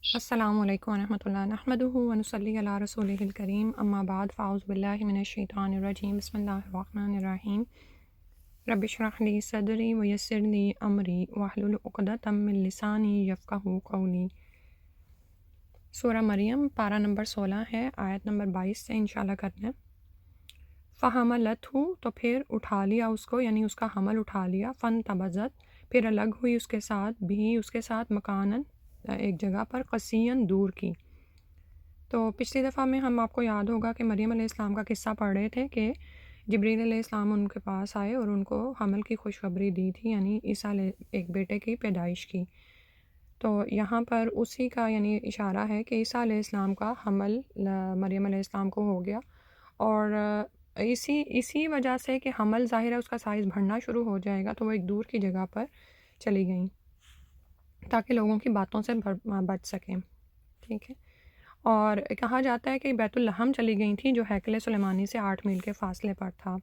السلام علیکم ورحمۃ اللہ نحمدہ ونصلی علی رسولہ الکریم اما بعد فاعوذ باللہ من الشیطان الرجیم بسم اللہ الرحمن الرحیم رب اشرح لی صدری ویسر لی امری واحلل عقدۃ من لسانی یفقہوا قولی۔ سورہ مریم پارہ نمبر 16 ہے، آیت نمبر 22 سے انشاءاللہ کرنا ہے۔ فحملتہ تو پھر اٹھا لیا اس کو، یعنی اس کا حمل اٹھا لیا، فانتبذت پھر الگ ہوئی اس کے ساتھ، بھی اس کے ساتھ مکانن ایک جگہ پر، قصیاً دور کی۔ تو پچھلی دفعہ میں ہم آپ کو یاد ہوگا کہ مریم علیہ السلام کا قصہ پڑھ رہے تھے کہ جبریل علیہ السلام ان کے پاس آئے اور ان کو حمل کی خوشخبری دی تھی، یعنی عیسیٰ ایک بیٹے کی پیدائش کی۔ تو یہاں پر اسی کا یعنی اشارہ ہے کہ عیسیٰ علیہ السلام کا حمل مریم علیہ السلام کو ہو گیا، اور اسی وجہ سے کہ حمل ظاہر ہے اس کا سائز بڑھنا شروع ہو جائے گا، تو وہ ایک دور کی جگہ پر چلی گئیں تاکہ لوگوں کی باتوں سے بچ سکیں، ٹھیک ہے۔ اور کہا جاتا ہے کہ بیت اللحم چلی گئی تھیں جو ہیکل سلیمانی سے 8 میل کے فاصلے پر تھا۔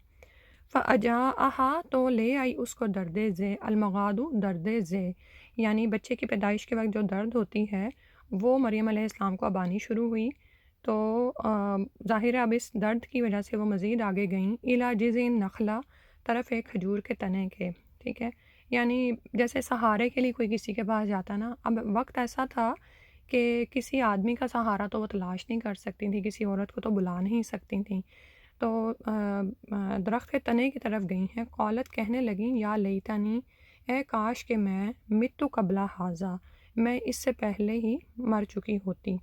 فَأَجَاءَهَا تو لے آئی اس کو درد ذے، المغاد درد ذے، یعنی بچے کی پیدائش کے وقت جو درد ہوتی ہے وہ مریم علیہ السلام کو اب آنی شروع ہوئی۔ تو ظاہر ہے اب اس درد کی وجہ سے وہ مزید آگے گئیں، اِلیٰ جِذعِ النخلہ طرف ایک کھجور کے تنے کے، ٹھیک ہے۔ یعنی جیسے سہارے کے لیے کوئی کسی کے پاس جاتا نا، اب وقت ایسا تھا کہ کسی آدمی کا سہارا تو وہ تلاش نہیں کر سکتی تھیں، کسی عورت کو تو بلا نہیں سکتی تھیں، تو درخت کے تنے کی طرف گئی ہیں۔ قالت کہنے لگیں، یا لیتنی اے کاش کہ میں متّ قبل ھذا میں اس سے پہلے ہی مر چکی ہوتی،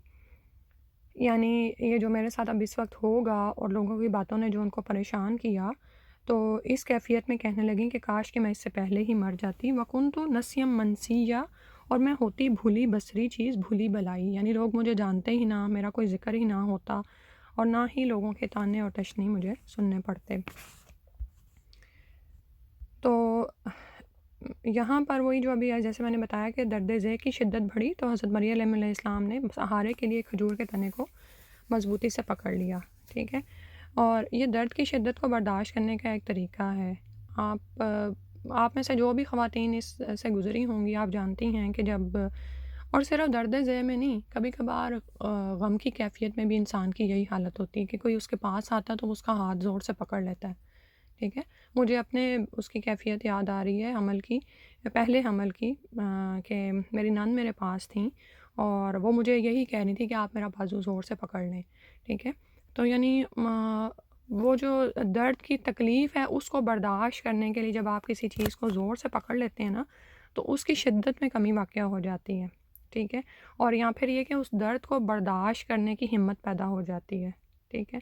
یعنی یہ جو میرے ساتھ اب اس وقت ہوگا اور لوگوں کی باتوں نے جو ان کو پریشان کیا، تو اس کیفیت میں کہنے لگیں کہ کاش کہ میں اس سے پہلے ہی مر جاتی۔ وَكُنْتُ نَسْيًا مَنْسِيًّا اور میں ہوتی بھولی بصری چیز، بھولی بلائی، یعنی لوگ مجھے جانتے ہی نہ، میرا کوئی ذکر ہی نہ ہوتا، اور نہ ہی لوگوں کے طعنے اور تشنیع مجھے سننے پڑتے۔ تو یہاں پر وہی جو ابھی جیسے میں نے بتایا کہ درد ذے کی شدت بڑھی، تو حضرت مریم علیہ السلام نے سہارے کے لیے کھجور کے تنے کو مضبوطی سے پکڑ لیا، ٹھیک ہے۔ اور یہ درد کی شدت کو برداشت کرنے کا ایک طریقہ ہے۔ آپ میں سے جو بھی خواتین اس سے گزری ہوں گی، آپ جانتی ہیں کہ جب، اور صرف درد ذے میں نہیں، کبھی کبھار غم کی کیفیت میں بھی انسان کی یہی حالت ہوتی ہے کہ کوئی اس کے پاس آتا ہے تو اس کا ہاتھ زور سے پکڑ لیتا ہے، ٹھیک ہے۔ مجھے اپنے اس کی کیفیت یاد آ رہی ہے حمل کی، پہلے حمل کی، کہ میری نند میرے پاس تھیں اور وہ مجھے یہی کہہ رہی تھی کہ آپ میرا بازو زور سے پکڑ لیں، ٹھیک ہے۔ تو یعنی وہ جو درد کی تکلیف ہے اس کو برداشت کرنے کے لیے جب آپ کسی چیز کو زور سے پکڑ لیتے ہیں نا، تو اس کی شدت میں کمی واقع ہو جاتی ہے، ٹھیک ہے۔ اور یا پھر یہ کہ اس درد کو برداشت کرنے کی ہمت پیدا ہو جاتی ہے، ٹھیک ہے۔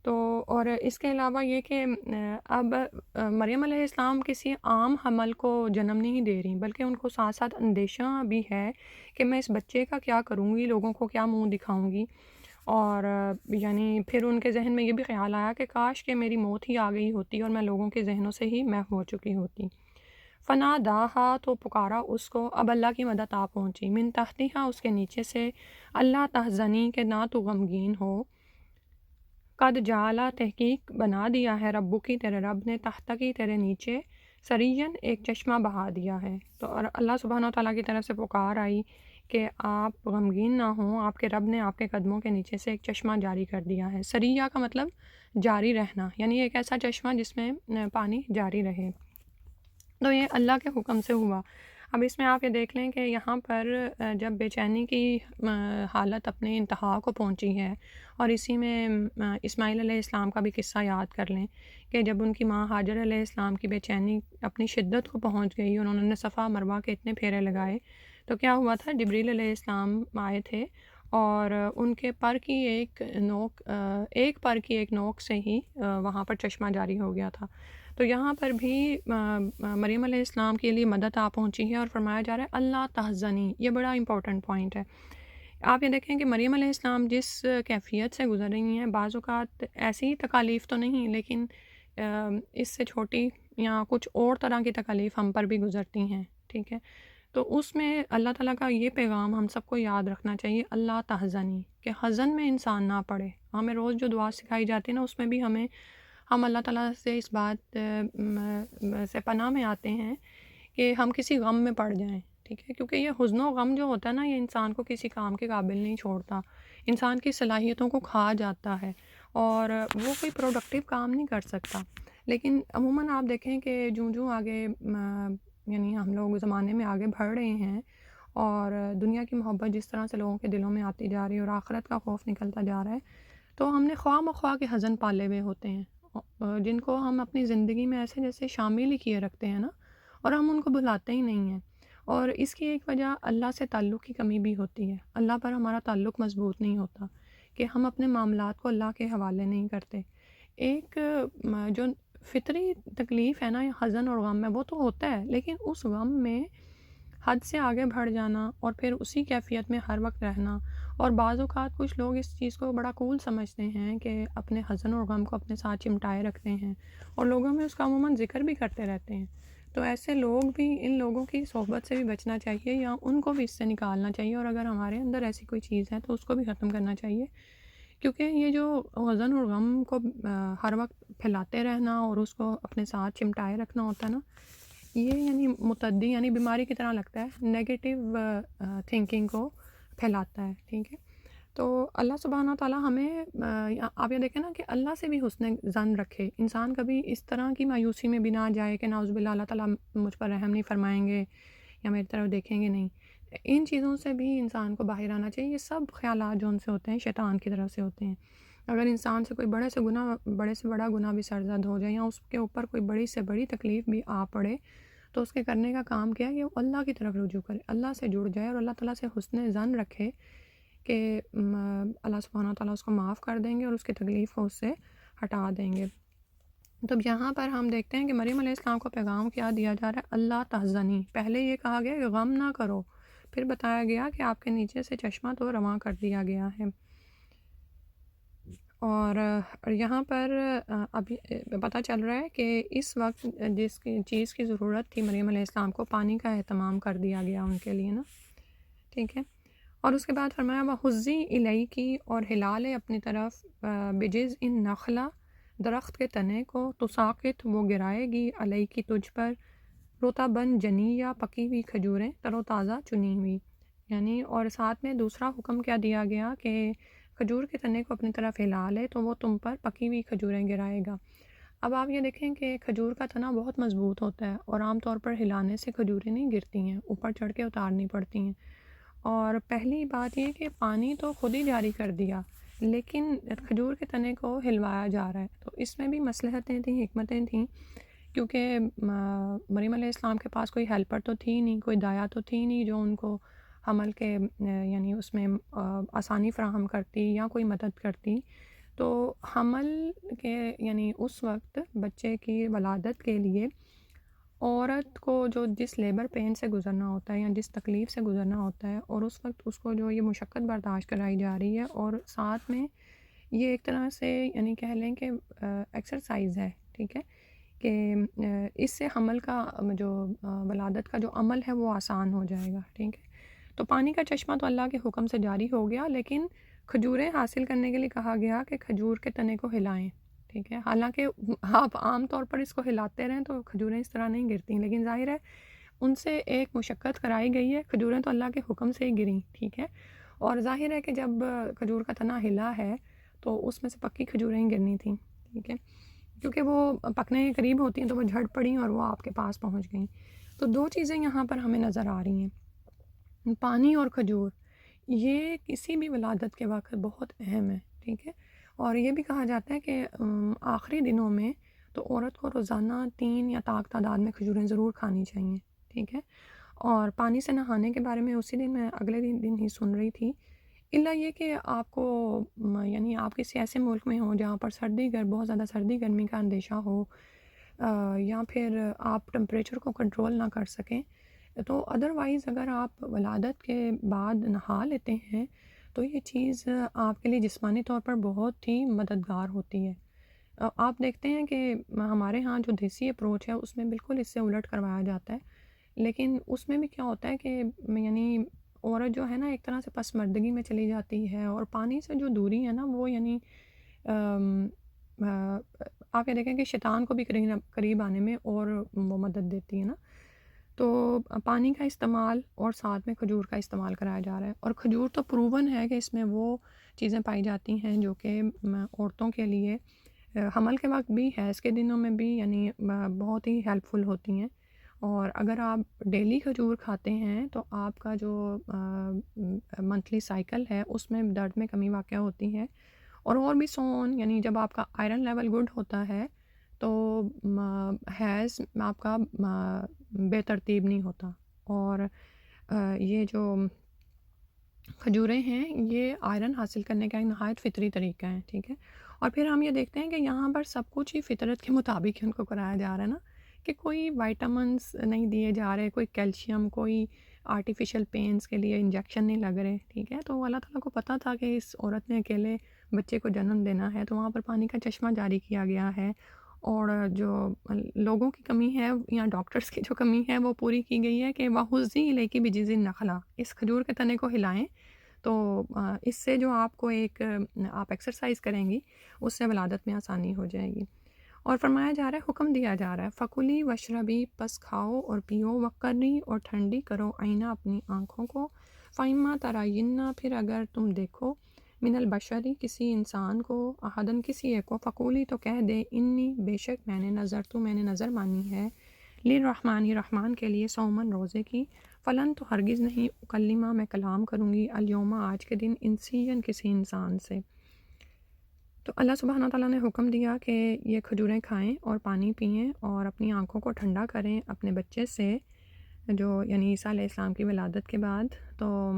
تو اور اس کے علاوہ یہ کہ اب مریم علیہ السلام کسی عام حمل کو جنم نہیں دے رہی، بلکہ ان کو ساتھ ساتھ اندیشہ بھی ہے کہ میں اس بچے کا کیا کروں گی، لوگوں کو کیا منہ دکھاؤں گی، اور یعنی پھر ان کے ذہن میں یہ بھی خیال آیا کہ کاش کہ میری موت ہی آ گئی ہوتی اور میں لوگوں کے ذہنوں سے ہی محو ہو چکی ہوتی۔ فناداہا تو پکارا اس کو، اب اللہ کی مدد آ پہنچی، من تحتہا اس کے نیچے سے، اللہ تحزنی کہ نہ تو غمگین ہو، قد جعلا تحقیق بنا دیا ہے، ربو کی تیرے رب نے، تحت کی تیرے نیچے، سرین ایک چشمہ بہا دیا ہے۔ تو اور اللہ سبحانہ وتعالیٰ کی طرف سے پکار آئی کہ آپ غمگین نہ ہوں، آپ کے رب نے آپ کے قدموں کے نیچے سے ایک چشمہ جاری کر دیا ہے۔ سریہ کا مطلب جاری رہنا، یعنی ایک ایسا چشمہ جس میں پانی جاری رہے، تو یہ اللہ کے حکم سے ہوا۔ اب اس میں آپ یہ دیکھ لیں کہ یہاں پر جب بے چینی کی حالت اپنے انتہا کو پہنچی ہے، اور اسی میں اسماعیل علیہ السلام کا بھی قصہ یاد کر لیں کہ جب ان کی ماں ہاجر علیہ السلام کی بے چینی اپنی شدت کو پہنچ گئی اور انہوں نے صفا مروہ کے اتنے پھیرے لگائے، تو کیا ہوا تھا، جبریل علیہ السلام آئے تھے اور ان کے پر کی ایک پر کی ایک نوک سے ہی وہاں پر چشمہ جاری ہو گیا تھا۔ تو یہاں پر بھی مریم علیہ السلام کے لیے مدد آ پہنچی ہے، اور فرمایا جا رہا ہے اللہ تحزنی، یہ بڑا امپورٹنٹ پوائنٹ ہے۔ آپ یہ دیکھیں کہ مریم علیہ السلام جس کیفیت سے گزر رہی ہیں، بعض اوقات ایسی تکالیف تو نہیں لیکن اس سے چھوٹی یا کچھ اور طرح کی تکالیف ہم پر بھی گزرتی ہیں، ٹھیک ہے۔ تو اس میں اللہ تعالیٰ کا یہ پیغام ہم سب کو یاد رکھنا چاہیے، اللہ تحزنی، کہ حزن میں انسان نہ پڑے۔ ہمیں روز جو دعا سکھائی جاتی ہے نا، اس میں بھی ہم اللہ تعالیٰ سے اس بات سے پناہ میں آتے ہیں کہ ہم کسی غم میں پڑ جائیں، ٹھیک ہے، کیونکہ یہ حزن و غم جو ہوتا ہے نا، یہ انسان کو کسی کام کے قابل نہیں چھوڑتا، انسان کی صلاحیتوں کو کھا جاتا ہے اور وہ کوئی پروڈکٹیو کام نہیں کر سکتا۔ لیکن عموماً آپ دیکھیں کہ جوں آگے یعنی ہم لوگ زمانے میں آگے بڑھ رہے ہیں اور دنیا کی محبت جس طرح سے لوگوں کے دلوں میں آتی جا رہی ہے اور آخرت کا خوف نکلتا جا رہا ہے، تو ہم نے خواہ مخواہ کے حزن پالے ہوئے ہوتے ہیں جن کو ہم اپنی زندگی میں ایسے جیسے شامل ہی کیے رکھتے ہیں نا، اور ہم ان کو بھلاتے ہی نہیں ہیں۔ اور اس کی ایک وجہ اللہ سے تعلق کی کمی بھی ہوتی ہے، اللہ پر ہمارا تعلق مضبوط نہیں ہوتا کہ ہم اپنے معاملات کو اللہ کے حوالے نہیں کرتے۔ ایک جو فطری تکلیف ہے نا، حزن اور غم میں، وہ تو ہوتا ہے، لیکن اس غم میں حد سے آگے بڑھ جانا اور پھر اسی کیفیت میں ہر وقت رہنا، اور بعض اوقات کچھ لوگ اس چیز کو بڑا کول سمجھتے ہیں کہ اپنے حزن اور غم کو اپنے ساتھ چمٹائے رکھتے ہیں اور لوگوں میں اس کا عموماً ذکر بھی کرتے رہتے ہیں۔ تو ایسے لوگ بھی، ان لوگوں کی صحبت سے بھی بچنا چاہیے یا ان کو بھی اس سے نکالنا چاہیے، اور اگر ہمارے اندر ایسی کوئی چیز ہے تو اس کو بھی ختم کرنا چاہیے، کیونکہ یہ جو حزن اور غم کو ہر وقت پھیلاتے رہنا اور اس کو اپنے ساتھ چمٹائے رکھنا ہوتا ہے نا، یہ یعنی متعدی یعنی بیماری کی طرح لگتا ہے، نیگیٹو تھنکنگ کو پھیلاتا ہے، ٹھیک ہے۔ تو اللہ سبحانہ تعالیٰ ہمیں آپ یہ دیکھیں نا کہ اللہ سے بھی حسن ظن رکھے، انسان کبھی اس طرح کی مایوسی میں بھی نہ جائے کہ نعوذ باللہ اللہ تعالیٰ مجھ پر رحم نہیں فرمائیں گے یا میری طرف دیکھیں گے نہیں۔ ان چیزوں سے بھی انسان کو باہر آنا چاہیے۔ یہ سب خیالات جو ان سے ہوتے ہیں شیطان کی طرف سے ہوتے ہیں۔ اگر انسان سے کوئی بڑے سے بڑا گناہ بھی سرزد ہو جائے یا اس کے اوپر کوئی بڑی سے بڑی تکلیف بھی آ پڑے، تو اس کے کرنے کا کام کیا ہے کہ وہ اللہ کی طرف رجوع کرے، اللہ سے جڑ جائے اور اللہ تعالیٰ سے حسن ظن رکھے کہ اللہ سبحانہ تعالیٰ اس کو معاف کر دیں گے اور اس کی تکلیف کو اس سے ہٹا دیں گے۔ تو یہاں پر ہم دیکھتے ہیں کہ مریم علیہ السلام کو پیغام کیا دیا جا رہا ہے، اللہ تحزنی۔ پہلے یہ کہا گیا کہ غم نہ کرو، پھر بتایا گیا کہ آپ کے نیچے سے چشمہ تو رواں کر دیا گیا ہے۔ اور یہاں پر اب پتہ چل رہا ہے کہ اس وقت جس چیز کی ضرورت تھی مریم علیہ السلام کو، پانی کا اہتمام کر دیا گیا ان کے لیے نا، ٹھیک ہے۔ اور اس کے بعد فرمایا وَحُزِّی اِلَیْکِ، اور ہلا لے اپنی طرف، بِجِذْعِ النَّخْلَۃ، درخت کے تنے کو، تُسَاقِطْ، وہ گرائے گی، عَلَیْکِ، تجھ پر، رُطَبًا جنیّا، پکی ہوئی کھجوریں، تر و تازہ چنی ہوئی، یعنی اور ساتھ میں دوسرا حکم کیا دیا گیا کہ کھجور کے تنے کو اپنی طرف ہلا لے تو وہ تم پر پکی ہوئی کھجوریں گرائے گا۔ اب آپ یہ دیکھیں کہ کھجور کا تنا بہت مضبوط ہوتا ہے اور عام طور پر ہلانے سے کھجوریں نہیں گرتی ہیں، اوپر چڑھ کے اتارنی پڑتی ہیں۔ اور پہلی بات یہ کہ پانی تو خود ہی جاری کر دیا، لیکن کھجور کے تنے کو ہلوایا جا رہا ہے، تو اس میں بھی مصلحتیں تھیں، حکمتیں تھیں، کیونکہ مریم علیہ السلام کے پاس کوئی ہیلپر تو تھی نہیں، کوئی دایا تو تھی نہیں جو ان کو حمل کے یعنی اس میں آسانی فراہم کرتی یا کوئی مدد کرتی۔ تو حمل کے یعنی اس وقت بچے کی ولادت کے لیے عورت کو جو جس لیبر پین سے گزرنا ہوتا ہے یا جس تکلیف سے گزرنا ہوتا ہے، اور اس وقت اس کو جو یہ مشقت برداشت کرائی جا رہی ہے، اور ساتھ میں یہ ایک طرح سے یعنی کہہ لیں کہ ایکسرسائز ہے، ٹھیک ہے، کہ اس سے حمل کا جو ولادت کا جو عمل ہے وہ آسان ہو جائے گا، ٹھیک ہے۔ تو پانی کا چشمہ تو اللہ کے حکم سے جاری ہو گیا، لیکن کھجوریں حاصل کرنے کے لیے کہا گیا کہ کھجور کے تنے کو ہلائیں، ٹھیک ہے۔ حالانکہ آپ عام طور پر اس کو ہلاتے رہیں تو کھجوریں اس طرح نہیں گرتی، لیکن ظاہر ہے ان سے ایک مشقت کرائی گئی ہے، کھجوریں تو اللہ کے حکم سے ہی گریں، ٹھیک ہے۔ اور ظاہر ہے کہ جب کھجور کا تنا ہلا ہے تو اس میں سے پکی کھجوریں ہی گرنی تھیں، ٹھیک ہے، کیونکہ وہ پکنے کے قریب ہوتی ہیں تو وہ جھڑ پڑیں اور وہ آپ کے پاس پہنچ گئیں۔ تو دو چیزیں یہاں پر ہمیں نظر آ رہی ہیں، پانی اور کھجور، یہ کسی بھی ولادت کے وقت بہت اہم ہے، ٹھیک ہے۔ اور یہ بھی کہا جاتا ہے کہ آخری دنوں میں تو عورت کو روزانہ 3 یا طاق تعداد میں کھجوریں ضرور کھانی چاہیے، ٹھیک ہے۔ اور پانی سے نہانے کے بارے میں اسی دن میں اگلے دن ہی سن رہی تھی، الا یہ کہ آپ کو یعنی آپ کسی ایسے ملک میں ہوں جہاں پر بہت زیادہ سردی گرمی کا اندیشہ ہو، یا پھر آپ ٹمپریچر کو کنٹرول نہ کر سکیں، تو ادروائز اگر آپ ولادت کے بعد نہا لیتے ہیں تو یہ چیز آپ کے لیے جسمانی طور پر بہت ہی مددگار ہوتی ہے۔ آپ دیکھتے ہیں کہ ہمارے ہاں جو دیسی اپروچ ہے اس میں بالکل اس سے الٹ کروایا جاتا ہے، لیکن اس میں بھی کیا ہوتا ہے کہ یعنی عورت جو ہے نا ایک طرح سے پسماردگی میں چلی جاتی ہے، اور پانی سے جو دوری ہے نا وہ یعنی آپ یہ دیکھیں کہ شیطان کو بھی قریب آنے میں اور وہ مدد دیتی ہے نا۔ تو پانی کا استعمال اور ساتھ میں کھجور کا استعمال کرایا جا رہا ہے، اور کھجور تو پروون ہے کہ اس میں وہ چیزیں پائی جاتی ہیں جو کہ عورتوں کے لیے حمل کے وقت بھی، حیض کے دنوں میں بھی، یعنی بہت ہی ہیلپ فل ہوتی ہیں. اور اگر آپ ڈیلی کھجور کھاتے ہیں تو آپ کا جو منتھلی سائیکل ہے اس میں درد میں کمی واقع ہوتی ہے. اور بھی سون، یعنی جب آپ کا آئرن لیول گڈ ہوتا ہے تو حیض آپ کا بے ترتیب نہیں ہوتا. اور یہ جو کھجوریں ہیں یہ آئرن حاصل کرنے کا ایک نہایت فطری طریقہ ہے، ٹھیک ہے. اور پھر ہم یہ دیکھتے ہیں کہ یہاں پر سب کچھ ہی فطرت کے مطابق ان کو کرایا جا رہا ہے نا، کہ کوئی وائٹامنس نہیں دیے جا رہے، کوئی کیلشیم، کوئی آرٹیفیشل پینس کے لیے انجیکشن نہیں لگ رہے، ٹھیک ہے. تو اللہ تعالیٰ کو پتہ تھا کہ اس عورت نے اکیلے بچے کو جنم دینا ہے، تو وہاں پر پانی کا چشمہ جاری کیا گیا ہے. اور جو لوگوں کی کمی ہے یا ڈاکٹرز کی جو کمی ہے وہ پوری کی گئی ہے کہ وَحُزِّی إِلَيْكِ بِجِذْعِ النَّخْلَةِ، اس کھجور کے تنے کو ہلائیں تو اس سے جو آپ کو ایک آپ ایکسرسائز کریں گی اس سے ولادت میں آسانی ہو جائے گی. اور فرمایا جا رہا ہے، حکم دیا جا رہا ہے، فَكُلِي وَاشْرَبِي، پس کھاؤ اور پیو، وَقَرِّی اور ٹھنڈی کرو، عَیْنَا اپنی آنکھوں کو، فَإِمَّا تَرَيِنَّ پھر اگر تم دیکھو، من البشری کسی انسان کو، احدن کسی ایک کو، فقولی تو کہہ دے، انی بے شک میں نے نظر مانی ہے، للرحمن رحمان کے لیے، صومن روزے کی، فلن تو ہرگز نہیں، اکلمہ میں کلام کروں گی، الیوم آج کے دن، انسین کسی انسان سے. تو اللہ سبحانہ تعالیٰ نے حکم دیا کہ یہ کھجوریں کھائیں اور پانی پئیں اور اپنی آنکھوں کو ٹھنڈا کریں اپنے بچے سے، جو یعنی عیسیٰ علیہ السلام کی ولادت کے بعد. تو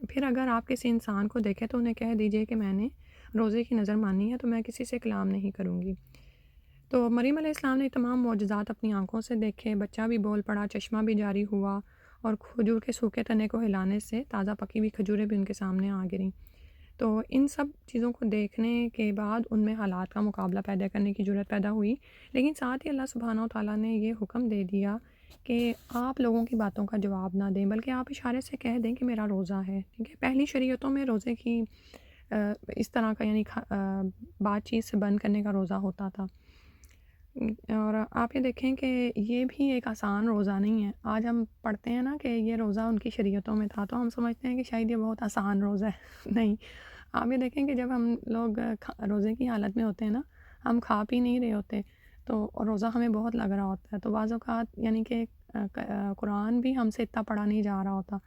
پھر اگر آپ کسی انسان کو دیکھیں تو انہیں کہہ دیجئے کہ میں نے روزے کی نظر مانی ہے، تو میں کسی سے کلام نہیں کروں گی. تو مریم علیہ السلام نے تمام معجزات اپنی آنکھوں سے دیکھے، بچہ بھی بول پڑا، چشمہ بھی جاری ہوا، اور کھجور کے سوکھے تنے کو ہلانے سے تازہ پکی ہوئی کھجوریں بھی ان کے سامنے آ گریں. تو ان سب چیزوں کو دیکھنے کے بعد ان میں حالات کا مقابلہ پیدا کرنے کی ضرورت پیدا ہوئی، لیکن ساتھ ہی اللہ سبحانہ و تعالیٰ نے یہ حکم دے دیا کہ آپ لوگوں کی باتوں کا جواب نہ دیں، بلکہ آپ اشارے سے کہہ دیں کہ میرا روزہ ہے، ٹھیک ہے. پہلی شریعتوں میں روزے کی اس طرح کا یعنی بات چیت سے بند کرنے کا روزہ ہوتا تھا. اور آپ یہ دیکھیں کہ یہ بھی ایک آسان روزہ نہیں ہے. آج ہم پڑھتے ہیں نا کہ یہ روزہ ان کی شریعتوں میں تھا، تو ہم سمجھتے ہیں کہ شاید یہ بہت آسان روزہ ہے. نہیں، آپ یہ دیکھیں کہ جب ہم لوگ روزے کی حالت میں ہوتے ہیں نا، ہم کھا پی نہیں رہے ہوتے، تو روزہ ہمیں بہت لگ رہا ہوتا ہے، تو بعض اوقات یعنی کہ قرآن بھی ہم سے اتنا پڑھا نہیں جا رہا ہوتا،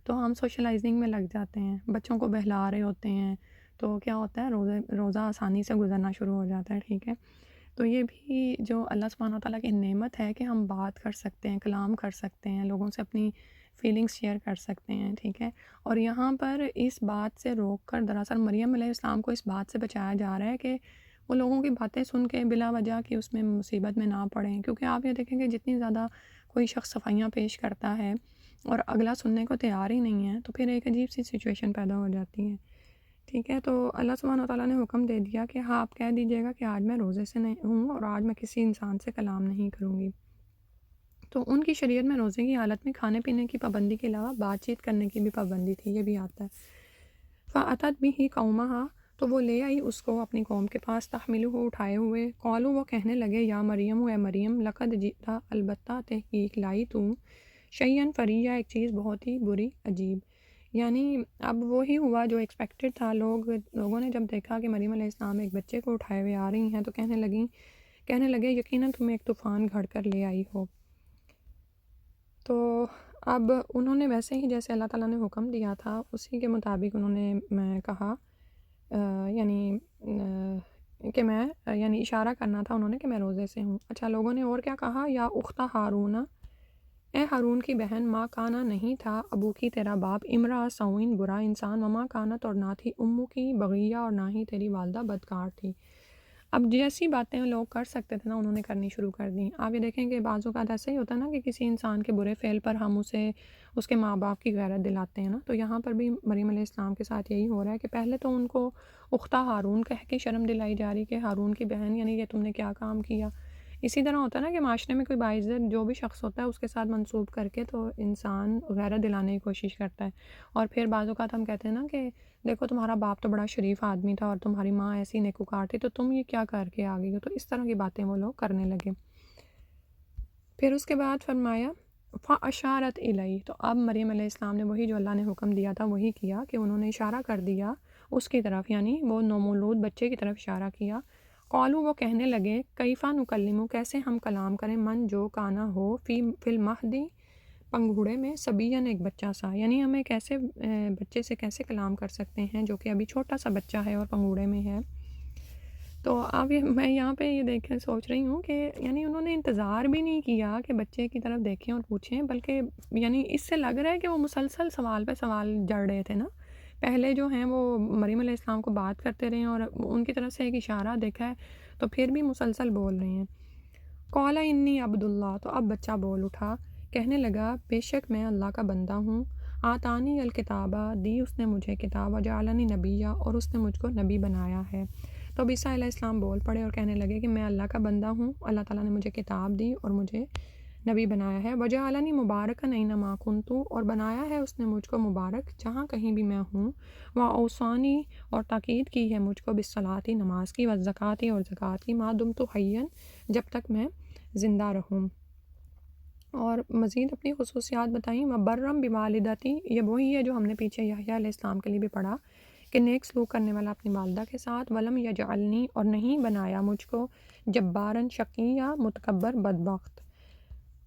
تو ہم سوشلائزنگ میں لگ جاتے ہیں، بچوں کو بہلا رہے ہوتے ہیں، تو کیا ہوتا ہے روزہ آسانی سے گزرنا شروع ہو جاتا ہے، ٹھیک ہے. تو یہ بھی جو اللہ سبحانہ تعالیٰ کی نعمت ہے کہ ہم بات کر سکتے ہیں، کلام کر سکتے ہیں، لوگوں سے اپنی فیلنگس شیئر کر سکتے ہیں، ٹھیک ہے. اور یہاں پر اس بات سے روک کر دراصل مریم علیہ السلام کو اس بات سے بچایا جا رہا ہے کہ وہ لوگوں کی باتیں سن کے بلا وجہ کہ اس میں مصیبت میں نہ پڑیں. کیونکہ آپ یہ دیکھیں کہ جتنی زیادہ کوئی شخص صفائیاں پیش کرتا ہے اور اگلا سننے کو تیار ہی نہیں ہے، تو پھر ایک عجیب سی سچویشن پیدا ہو جاتی ہے، ٹھیک ہے. تو اللہ سبحانہ تعالیٰ نے حکم دے دیا کہ ہاں آپ کہہ دیجئے گا کہ آج میں روزے سے نہیں ہوں اور آج میں کسی انسان سے کلام نہیں کروں گی. تو ان کی شریعت میں روزے کی حالت میں کھانے پینے کی پابندی کے علاوہ بات چیت کرنے کی بھی پابندی تھی، یہ بھی آتا ہے. فَأَتَتْ بِهِ قَوْمَهَا تو وہ لے آئی اس کو اپنی قوم کے پاس، تحملہ اٹھائے ہوئے، قالوا وہ کہنے لگے، یا مریم اے مریم، لقد جئت البتہ تحقیق لائی تو، شیئن فریہ ایک چیز بہت ہی بری عجیب. یعنی اب وہی ہوا جو ایکسپیکٹڈ تھا. لوگوں نے جب دیکھا کہ مریم علیہ السلام ایک بچے کو اٹھائے ہوئے آ رہی ہیں تو کہنے لگے یقیناً تم ایک طوفان گھڑ کر لے آئی ہو. تو اب انہوں نے ویسے ہی جیسے اللہ تعالیٰ نے حکم دیا تھا اسی کے مطابق انہوں نے کہا یعنی کہ میں یعنی اشارہ کرنا تھا انہوں نے کہ میں روزے سے ہوں. اچھا، لوگوں نے اور کیا کہا، یا اختہ ہارون، اے ہارون کی بہن، ماں کانا نہیں تھا ابو کی تیرا باپ، امرا سوئن برا انسان، وماں کانت اور نہ تھی امو کی بغیہ اور نہ ہی تیری والدہ بدکار تھی. اب جیسی باتیں لوگ کر سکتے تھے نا انہوں نے کرنی شروع کر دیں. آپ یہ دیکھیں کہ بعض اوقات ایسا ہی ہوتا ہے نا کہ کسی انسان کے برے فعل پر ہم اسے اس کے ماں باپ کی غیرت دلاتے ہیں نا، تو یہاں پر بھی مریم علیہ السلام کے ساتھ یہی ہو رہا ہے کہ پہلے تو ان کو اختہ ہارون کہہ کے شرم دلائی جا رہی کہ ہارون کی بہن، یعنی یہ تم نے کیا کام کیا. اسی طرح ہوتا ہے نا کہ معاشرے میں کوئی باعزت جو بھی شخص ہوتا ہے اس کے ساتھ منسوب کر کے تو انسان غیرت دلانے کی کوشش کرتا ہے. اور پھر بعض اوقات ہم کہتے ہیں نا کہ دیکھو تمہارا باپ تو بڑا شریف آدمی تھا اور تمہاری ماں ایسی نیکوکار تھی، تو تم یہ کیا کر کے آ گئی ہو. تو اس طرح کی باتیں وہ لوگ کرنے لگے. پھر اس کے بعد فرمایا فَأَشَارَتْ إِلَيْهِ، تو اب مریم علیہ السلام نے وہی جو اللہ نے حکم دیا تھا وہی کیا کہ انہوں نے اشارہ کر دیا اس کی طرف، یعنی وہ نومولود بچے کی طرف اشارہ کیا۔ قالو، وہ کہنے لگے، کیفا نکلمو، کیسے ہم کلام کریں، من جو کانا ہو فی المہدی، پنگھوڑے میں، صبیًا، ایک بچہ سا، یعنی ہمیں کیسے بچے سے کیسے کلام کر سکتے ہیں جو کہ ابھی چھوٹا سا بچہ ہے اور پنگھوڑے میں ہے۔ تو اب میں یہاں پہ یہ دیکھ سوچ رہی ہوں کہ یعنی انہوں نے انتظار بھی نہیں کیا کہ بچے کی طرف دیکھیں اور پوچھیں، بلکہ یعنی اس سے لگ رہا ہے کہ وہ مسلسل سوال پہ سوال جڑ رہے تھے نا۔ پہلے جو ہیں وہ مریم علیہ السلام کو بات کرتے رہے اور ان کی طرف سے ایک اشارہ دیکھا ہے تو پھر بھی مسلسل بول رہے ہیں۔ قال انی عبد اللہ، تو اب بچہ بول اٹھا، کہنے لگا، بے شک میں اللہ کا بندہ ہوں۔ آتانی الکتابہ، دی اس نے مجھے کتاب، وجعلنی نبیہ، اور اس نے مجھ کو نبی بنایا ہے۔ تو اب عیسیٰ علیہ السلام بول پڑے اور کہنے لگے کہ میں اللہ کا بندہ ہوں، اللہ تعالیٰ نے مجھے کتاب دی اور مجھے نبی بنایا ہے۔ وجعلنی مبارکا اینما کنت، اور بنایا ہے اس نے مجھ کو مبارک جہاں کہیں بھی میں ہوں۔ واوصانی، اور تاکید کی ہے مجھ کو بالصلاۃ، نماز کی، والزکوٰۃ، اور زکوٰۃ کی، ما دمت حیا، جب تک میں زندہ رہوں۔ اور مزید اپنی خصوصیات بتائیں، وبرم بوالدتی، یہ وہی ہے جو ہم نے پیچھے یحییٰ علیہ السلام کے لیے بھی پڑھا کہ نیک سلوک کرنے والا اپنی والدہ کے ساتھ، ولم یجعلنی، اور نہیں بنایا مجھ کو، جبارن، شقیہ، متکبر، بدبخت۔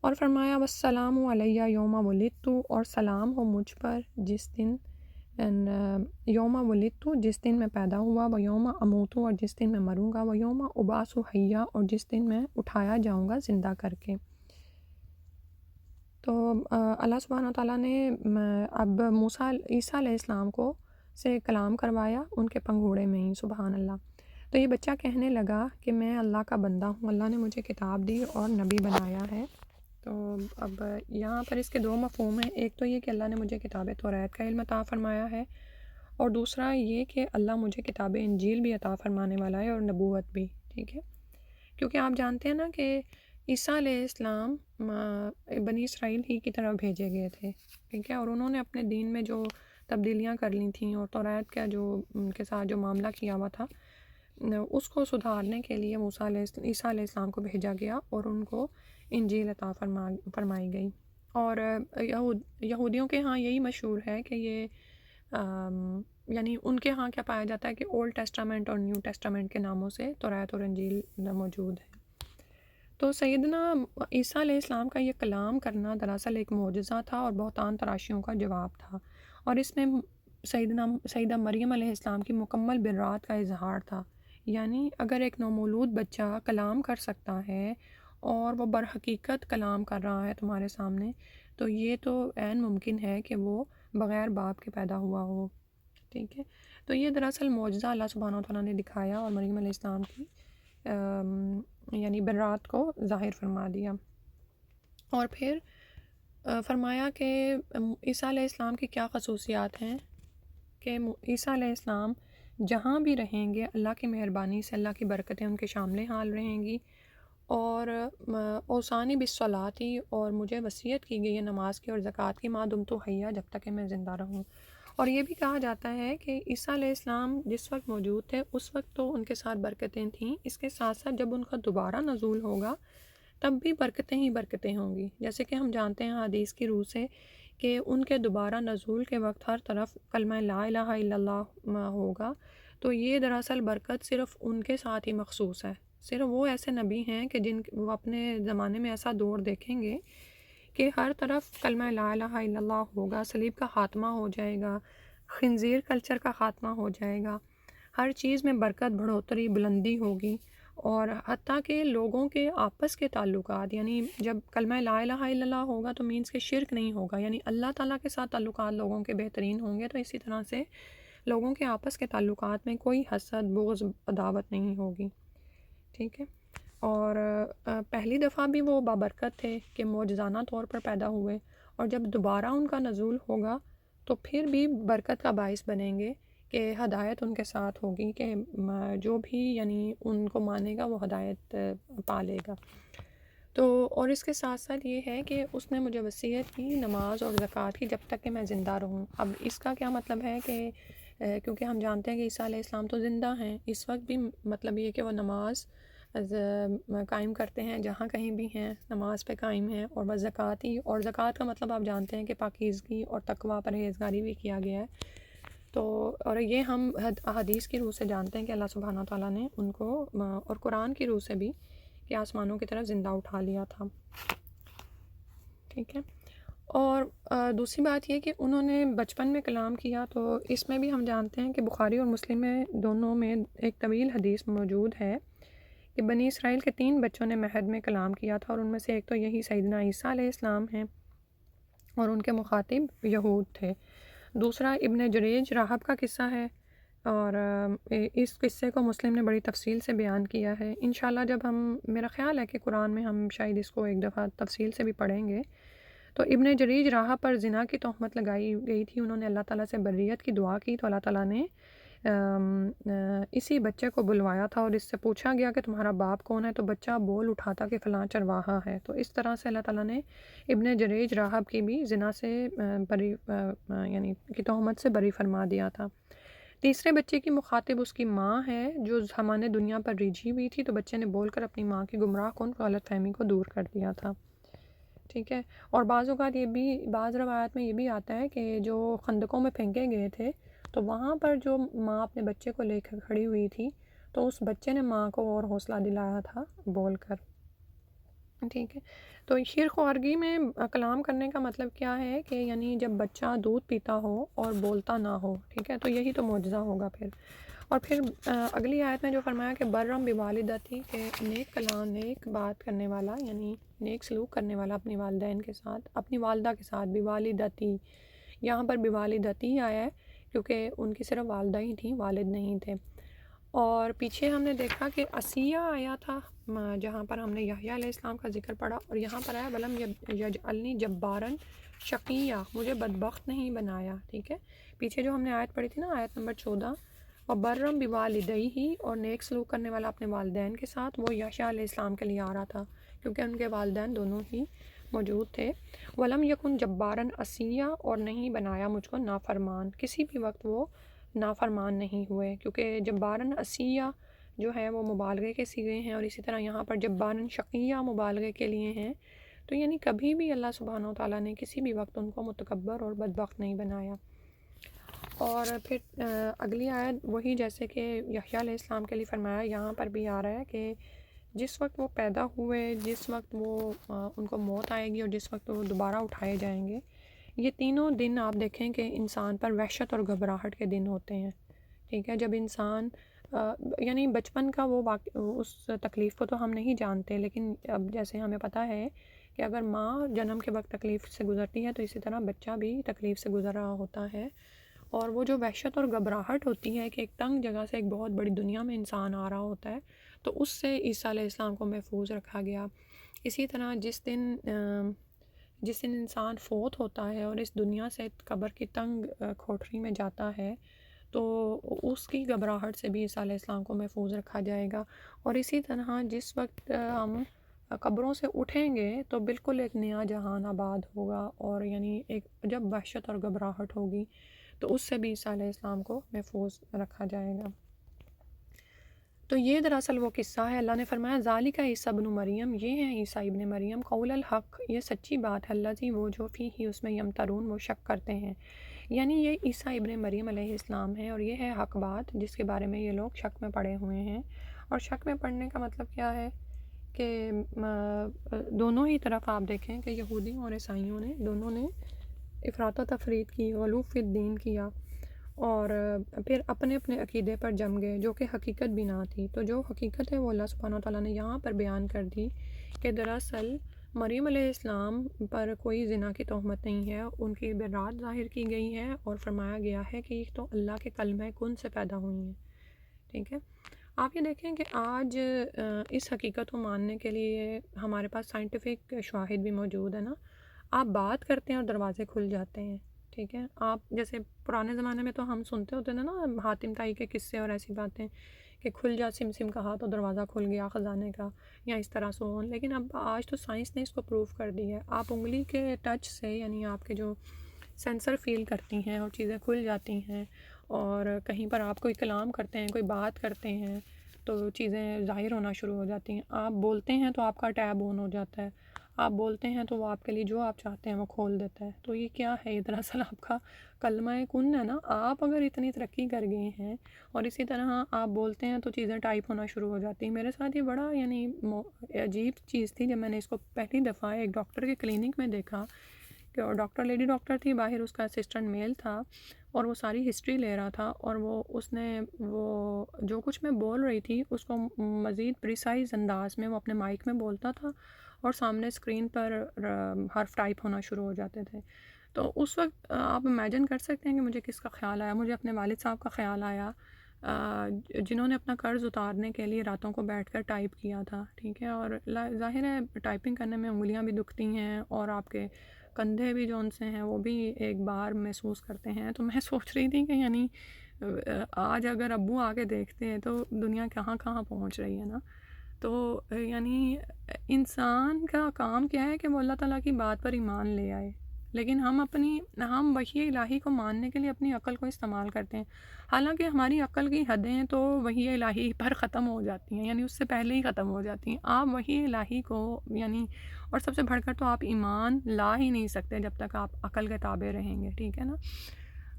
اور فرمایا، والسلام علیہ یوم ولدت، اور سلام ہو مجھ پر جس دن یوم ولدت، جس دن میں پیدا ہوا، و یوم اموت، اور جس دن میں مروں گا، و یوم ابعث حیا، اور جس دن میں اٹھایا جاؤں گا زندہ کر کے۔ تو اللہ سبحانہ تعالیٰ نے اب عیسیٰ علیہ السلام کو سے کلام کروایا ان کے پنگھوڑے میں ہی، سبحان اللہ۔ تو یہ بچہ کہنے لگا کہ میں اللہ کا بندہ ہوں، اللہ نے مجھے کتاب دی اور نبی بنایا ہے۔ تو اب یہاں پر اس کے دو مفہوم ہیں، ایک تو یہ کہ اللہ نے مجھے کتاب توریت کا علم عطا فرمایا ہے، اور دوسرا یہ کہ اللہ مجھے کتاب انجیل بھی عطا فرمانے والا ہے اور نبوت بھی، ٹھیک ہے۔ کیونکہ آپ جانتے ہیں نا کہ عیسیٰ علیہ السلام بنی اسرائیل ہی کی طرف بھیجے گئے تھے، ٹھیک ہے، اور انہوں نے اپنے دین میں جو تبدیلیاں کر لی تھیں اور توریت کا جو ان کے ساتھ جو معاملہ کیا ہوا تھا اس کو سدھارنے کے لیے عیسیٰ علیہ السلام کو بھیجا گیا اور ان کو انجیل عطا فرمائی گئی۔ اور یہودیوں کے ہاں یہی مشہور ہے کہ یہ یعنی ان کے ہاں کیا پایا جاتا ہے کہ اولڈ ٹیسٹامنٹ اور نیو ٹیسٹامنٹ کے ناموں سے توریت اور انجیل موجود ہے۔ تو سیدنا عیسیٰ علیہ السلام کا یہ کلام کرنا دراصل ایک معجزہ تھا اور بہتان تراشیوں کا جواب تھا، اور اس میں سیدہ مریم علیہ السلام کی مکمل برات کا اظہار تھا۔ یعنی اگر ایک نومولود بچہ کلام کر سکتا ہے اور وہ برحقیقت کلام کر رہا ہے تمہارے سامنے، تو یہ تو عین ممکن ہے کہ وہ بغیر باپ کے پیدا ہوا ہو، ٹھیک ہے۔ تو یہ دراصل معجزہ اللہ سبحانہ وتعالیٰ نے دکھایا اور مریم علیہ السلام کی یعنی برات کو ظاہر فرما دیا۔ اور پھر فرمایا کہ عیسیٰ علیہ السلام کی کیا خصوصیات ہیں، کہ عیسیٰ علیہ السلام جہاں بھی رہیں گے اللہ کی مہربانی سے اللہ کی برکتیں ان کے شامل حال رہیں گی، اور اوصانی بالصلاۃ، اور مجھے وصیت کی گئی ہے نماز کی اور زکوٰۃ کی، ما دمت حیا، جب تک کہ میں زندہ رہوں۔ اور یہ بھی کہا جاتا ہے کہ عیسیٰ علیہ السلام جس وقت موجود تھے اس وقت تو ان کے ساتھ برکتیں تھیں، اس کے ساتھ ساتھ جب ان کا دوبارہ نزول ہوگا تب بھی برکتیں ہی برکتیں ہوں گی، جیسے کہ ہم جانتے ہیں حدیث کی روح سے کہ ان کے دوبارہ نزول کے وقت ہر طرف کلمہ لا الہ الا اللہ ہوگا۔ تو یہ دراصل برکت صرف ان کے ساتھ ہی مخصوص ہے، صرف وہ ایسے نبی ہیں کہ وہ اپنے زمانے میں ایسا دور دیکھیں گے کہ ہر طرف کلمہ لا الہ الا اللہ ہوگا، صلیب کا خاتمہ ہو جائے گا، خنزیر کلچر کا خاتمہ ہو جائے گا، ہر چیز میں برکت، بڑھوتری، بلندی ہوگی، اور حتیٰ کہ لوگوں کے آپس کے تعلقات، یعنی جب کلمہ لا الہ الا اللہ ہوگا تو مینس کہ شرک نہیں ہوگا، یعنی اللہ تعالیٰ کے ساتھ تعلقات لوگوں کے بہترین ہوں گے، تو اسی طرح سے لوگوں کے آپس کے تعلقات میں کوئی حسد، بغض، عداوت نہیں ہوگی، ٹھیک ہے۔ اور پہلی دفعہ بھی وہ بابرکت تھے کہ معجزانہ طور پر پیدا ہوئے، اور جب دوبارہ ان کا نزول ہوگا تو پھر بھی برکت کا باعث بنیں گے کہ ہدایت ان کے ساتھ ہوگی، کہ جو بھی یعنی ان کو مانے گا وہ ہدایت پا لے گا۔ تو اور اس کے ساتھ ساتھ یہ ہے کہ اس نے مجھے وصیت کی نماز اور زکوٰۃ کی جب تک کہ میں زندہ رہوں۔ اب اس کا کیا مطلب ہے کہ کیونکہ ہم جانتے ہیں کہ عیسیٰ علیہ السلام تو زندہ ہیں اس وقت بھی، مطلب یہ کہ وہ نماز قائم کرتے ہیں جہاں کہیں بھی ہیں، نماز پہ قائم ہیں، اور بس زکوٰۃ اور زکوٰۃ کا مطلب آپ جانتے ہیں کہ پاکیزگی اور تقویٰ پرہیزگاری بھی کیا گیا ہے. تو اور یہ ہم احادیث کی روح سے جانتے ہیں کہ اللہ سبحانہ تعالیٰ نے ان کو، اور قرآن کی روح سے بھی، کہ آسمانوں کی طرف زندہ اٹھا لیا تھا. ٹھیک ہے. اور دوسری بات یہ کہ انہوں نے بچپن میں کلام کیا، تو اس میں بھی ہم جانتے ہیں کہ بخاری اور مسلم میں دونوں میں ایک طویل حدیث موجود ہے کہ بنی اسرائیل کے 3 بچوں نے مہد میں کلام کیا تھا، اور ان میں سے ایک تو یہی سیدنا عیسیٰ علیہ السلام ہیں، اور ان کے مخاطب یہود تھے. دوسرا ابن جریج راہب کا قصہ ہے، اور اس قصے کو مسلم نے بڑی تفصیل سے بیان کیا ہے. انشاءاللہ جب میرا خیال ہے کہ قرآن میں ہم شاید اس کو ایک دفعہ تفصیل سے بھی پڑھیں گے. تو ابن جریج راہب پر زنا کی تہمت لگائی گئی تھی. انہوں نے اللہ تعالیٰ سے بریت کی دعا کی، تو اللہ تعالیٰ نے اسی بچے کو بلوایا تھا، اور اس سے پوچھا گیا کہ تمہارا باپ کون ہے، تو بچہ بول اٹھا تھا کہ فلاں چرواہا ہے. تو اس طرح سے اللہ تعالیٰ نے ابن جریج راہب کی بھی زنا سے بری، یعنی کی تہمت سے بری فرما دیا تھا. تیسرے بچے کی مخاطب اس کی ماں ہے، جو ہمانہ دنیا پر ریجھی ہوئی تھی، تو بچے نے بول کر اپنی ماں کی گمراہ کن غلط فہمی کو دور کر دیا تھا. ٹھیک ہے. اور بعض اوقات یہ بھی، بعض روایات میں یہ بھی آتا ہے کہ جو خندقوں میں پھینکے گئے تھے، تو وہاں پر جو ماں اپنے بچے کو لے کر کھڑی ہوئی تھی، تو اس بچے نے ماں کو اور حوصلہ دلایا تھا بول کر. ٹھیک ہے. تو شیر خوارگی میں کلام کرنے کا مطلب کیا ہے کہ یعنی جب بچہ دودھ پیتا ہو اور بولتا نہ ہو. ٹھیک ہے. تو یہی تو معجزہ ہوگا پھر. اور پھر اگلی آیت میں جو فرمایا کہ برم بوالدتی، کہ نیک کلام، نیک بات کرنے والا، یعنی نیک سلوک کرنے والا اپنی والدین کے ساتھ، اپنی والدہ کے ساتھ. بوالدتی، یہاں پر بوالدتی آیا ہے کیونکہ ان کی صرف والدہ ہی تھیں، والد نہیں تھے. اور پیچھے ہم نے دیکھا کہ عصیہ آیا تھا، جہاں پر ہم نے یحییٰ علیہ السلام کا ذکر پڑھا، اور یہاں پر آیا ولم یجعلنی جبارا شقیہ، مجھے بدبخت نہیں بنایا. ٹھیک ہے. پیچھے جو ہم نے آیت پڑھی تھی نا، آیت نمبر 14، اور برم بوالدیہ، اور نیک سلوک کرنے والا اپنے والدین کے ساتھ، وہ یحییٰ علیہ السلام کے لیے آ رہا تھا کیونکہ ان کے والدین دونوں ہی موجود تھے. ولم یکن جبارا عصیہ، اور نہیں بنایا مجھ کو نافرمان، کسی بھی وقت وہ نافرمان نہیں ہوئے، کیونکہ جبارا عصیہ جو ہے وہ مبالغے کے صیغے ہیں، اور اسی طرح یہاں پر جبارا شقیہ مبالغے کے لیے ہیں. تو یعنی کبھی بھی اللہ سبحانہ و تعالیٰ نے کسی بھی وقت ان کو متکبر اور بدبخت نہیں بنایا. اور پھر اگلی آیت وہی جیسے کہ یحییٰ علیہ السلام کے لیے فرمایا، یہاں پر بھی آ رہا ہے کہ جس وقت وہ پیدا ہوئے، جس وقت وہ ان کو موت آئے گی، اور جس وقت وہ دوبارہ اٹھائے جائیں گے، یہ تینوں دن آپ دیکھیں کہ انسان پر وحشت اور گھبراہٹ کے دن ہوتے ہیں. ٹھیک ہے. جب انسان یعنی بچپن کا وہ اس تکلیف کو تو ہم نہیں جانتے، لیکن اب جیسے ہمیں پتہ ہے کہ اگر ماں جنم کے وقت تکلیف سے گزرتی ہے، تو اسی طرح بچہ بھی تکلیف سے گزر رہا ہوتا ہے. اور وہ جو وحشت اور گھبراہٹ ہوتی ہے کہ ایک تنگ جگہ سے ایک بہت بڑی دنیا میں انسان آ رہا ہوتا ہے، تو اس سے عیسیٰ علیہ السلام کو محفوظ رکھا گیا. اسی طرح جس دن انسان فوت ہوتا ہے اور اس دنیا سے قبر کی تنگ کوٹھری میں جاتا ہے، تو اس کی گھبراہٹ سے بھی عیسیٰ علیہ السلام کو محفوظ رکھا جائے گا. اور اسی طرح جس وقت ہم قبروں سے اٹھیں گے تو بالکل ایک نیا جہان آباد ہوگا، اور یعنی ایک جب وحشت اور گھبراہٹ ہوگی تو اس سے بھی عیسیٰ علیہ السلام کو محفوظ رکھا جائے گا. تو یہ دراصل وہ قصہ ہے. اللہ نے فرمایا ذالک عیسیٰ ابن مریم، یہ ہیں عیسیٰ ابن مریم، قول الحق، یہ سچی بات ہے، الذی، وہ جو فیہ، اس میں یمترون، وہ شک کرتے ہیں. یعنی یہ عیسیٰ ابن مریم علیہ السلام ہے، اور یہ ہے حق بات جس کے بارے میں یہ لوگ شک میں پڑے ہوئے ہیں. اور شک میں پڑنے کا مطلب کیا ہے کہ دونوں ہی طرف آپ دیکھیں کہ یہودیوں اور عیسائیوں نے دونوں نے افراط و تفریط کی، غلو فی الدین کیا، اور پھر اپنے اپنے عقیدے پر جم گئے جو کہ حقیقت بھی نہ تھی. تو جو حقیقت ہے وہ اللہ سبحانہ وتعالیٰ نے یہاں پر بیان کر دی کہ دراصل مریم علیہ السلام پر کوئی زنا کی تہمت نہیں ہے، ان کی برات ظاہر کی گئی ہے، اور فرمایا گیا ہے کہ یہ تو اللہ کے کلمہ کن سے پیدا ہوئی ہیں. ٹھیک ہے. آپ یہ دیکھیں کہ آج اس حقیقت کو ماننے کے لیے ہمارے پاس سائنٹیفک شواہد بھی موجود ہے نا. آپ بات کرتے ہیں اور دروازے کھل جاتے ہیں. ٹھیک ہے. آپ جیسے پرانے زمانے میں تو ہم سنتے ہوتے تھے نا حاتم طائی کے قصے اور ایسی باتیں کہ کھل جا سم سم کہا تو دروازہ کھل گیا خزانے کا، یا اس طرح سے. لیکن اب آج تو سائنس نے اس کو پروف کر دی ہے. آپ انگلی کے ٹچ سے، یعنی آپ کے جو سینسر فیل کرتی ہیں اور چیزیں کھل جاتی ہیں، اور کہیں پر آپ کوئی کلام کرتے ہیں، کوئی بات کرتے ہیں، تو چیزیں ظاہر ہونا شروع ہو جاتی ہیں. آپ بولتے ہیں تو آپ کا ٹیب آن ہو جاتا ہے. آپ بولتے ہیں تو وہ آپ کے لیے جو آپ چاہتے ہیں وہ کھول دیتا ہے. تو یہ کیا ہے؟ یہ دراصل آپ کا کلمہ کن ہے نا. آپ اگر اتنی ترقی کر گئے ہیں اور اسی طرح آپ بولتے ہیں تو چیزیں ٹائپ ہونا شروع ہو جاتی ہیں. میرے ساتھ یہ بڑا یعنی عجیب چیز تھی جب میں نے اس کو پہلی دفعہ ایک ڈاکٹر کے کلینک میں دیکھا کہ ڈاکٹر لیڈی ڈاکٹر تھی, باہر اس کا اسسٹنٹ میل تھا اور وہ ساری ہسٹری لے رہا تھا, اور اس نے وہ جو کچھ میں بول رہی تھی اس کو مزید پریسائز انداز میں وہ اپنے مائک میں بولتا تھا اور سامنے اسکرین پر حرف ٹائپ ہونا شروع ہو جاتے تھے. تو اس وقت آپ امیجن کر سکتے ہیں کہ مجھے کس کا خیال آیا. مجھے اپنے والد صاحب کا خیال آیا جنہوں نے اپنا قرض اتارنے کے لیے راتوں کو بیٹھ کر ٹائپ کیا تھا. ٹھیک ہے, اور ظاہر ہے ٹائپنگ کرنے میں انگلیاں بھی دکھتی ہیں اور آپ کے کندھے بھی جو ان سے ہیں وہ بھی ایک بار محسوس کرتے ہیں. تو میں سوچ رہی تھی کہ یعنی آج اگر ابو آگے دیکھتے ہیں تو دنیا کہاں کہاں پہنچ رہی ہے نا. تو یعنی انسان کا کام کیا ہے کہ وہ اللہ تعالیٰ کی بات پر ایمان لے آئے, لیکن ہم وحی الہی کو ماننے کے لیے اپنی عقل کو استعمال کرتے ہیں. حالانکہ ہماری عقل کی حدیں تو وحی الہی پر ختم ہو جاتی ہیں, یعنی اس سے پہلے ہی ختم ہو جاتی ہیں. آپ وحی الہی کو یعنی اور سب سے بڑھ کر تو آپ ایمان لا ہی نہیں سکتے جب تک آپ عقل کے تابع رہیں گے. ٹھیک ہے نا.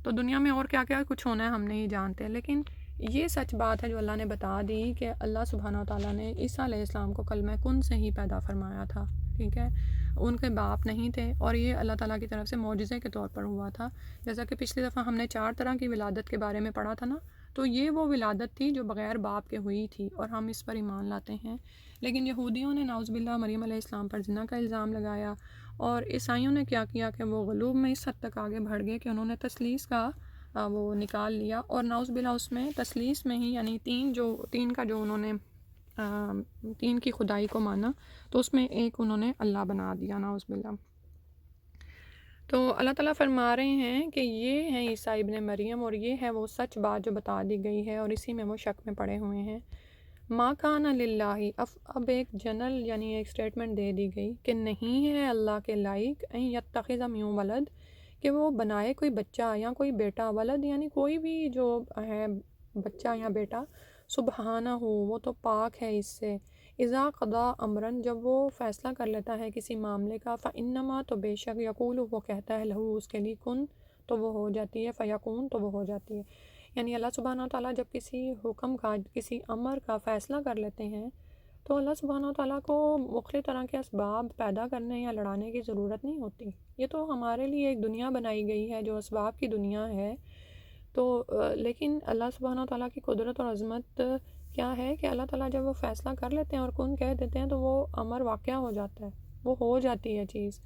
تو دنیا میں اور کیا کیا کچھ ہونا ہے ہم نہیں جانتے, لیکن یہ سچ بات ہے جو اللہ نے بتا دی کہ اللہ سبحانہ و تعالیٰ نے عیسیٰ علیہ السلام کو کلمہ کن سے ہی پیدا فرمایا تھا. ٹھیک ہے, ان کے باپ نہیں تھے اور یہ اللہ تعالیٰ کی طرف سے معجزے کے طور پر ہوا تھا. جیسا کہ پچھلی دفعہ ہم نے 4 طرح کی ولادت کے بارے میں پڑھا تھا نا, تو یہ وہ ولادت تھی جو بغیر باپ کے ہوئی تھی اور ہم اس پر ایمان لاتے ہیں. لیکن یہودیوں نے نعوذ باللہ مریم علیہ السلام پر زنا کا الزام لگایا, اور عیسائیوں نے کیا کیا کہ وہ غلوب میں اس حد تک آگے بڑھ گئے کہ انہوں نے تثلیث کا وہ نکال لیا, اور نعوذ باللہ اس میں تثلیث میں ہی یعنی تین کا جو انہوں نے تین کی خدائی کو مانا تو اس میں ایک انہوں نے اللہ بنا دیا, نعوذ باللہ. تو اللہ تعالیٰ فرما رہے ہیں کہ یہ ہیں عیسیٰ ابن مریم, اور یہ ہے وہ سچ بات جو بتا دی گئی ہے اور اسی میں وہ شک میں پڑے ہوئے ہیں. ما کان للہ, اب ایک جنرل یعنی ایک سٹیٹمنٹ دے دی گئی کہ نہیں ہے اللہ کے لائق ان یتخذ من ولد, کہ وہ بنائے کوئی بچہ یا کوئی بیٹا. ولد یعنی کوئی بھی جو ہے بچہ یا بیٹا, سبحانہ ہو, وہ تو پاک ہے اس سے. اذا قضا امرن, جب وہ فیصلہ کر لیتا ہے کسی معاملے کا, فانما, تو بے شک, یقول, وہ کہتا ہے, لہو, اس کے لیے, کن, تو وہ ہو جاتی ہے, فیکون, تو وہ ہو جاتی ہے. یعنی اللہ سبحانہ و تعالیٰ جب کسی حکم کا کسی امر کا فیصلہ کر لیتے ہیں تو اللہ سبحانہ و تعالیٰ کو مختلف طرح کے اسباب پیدا کرنے یا لڑانے کی ضرورت نہیں ہوتی. یہ تو ہمارے لیے ایک دنیا بنائی گئی ہے جو اسباب کی دنیا ہے. تو لیکن اللہ سبحانہ و تعالیٰ کی قدرت اور عظمت کیا ہے کہ اللہ تعالیٰ جب وہ فیصلہ کر لیتے ہیں اور کن کہہ دیتے ہیں تو وہ امر واقعہ ہو جاتا ہے, وہ ہو جاتی ہے چیز.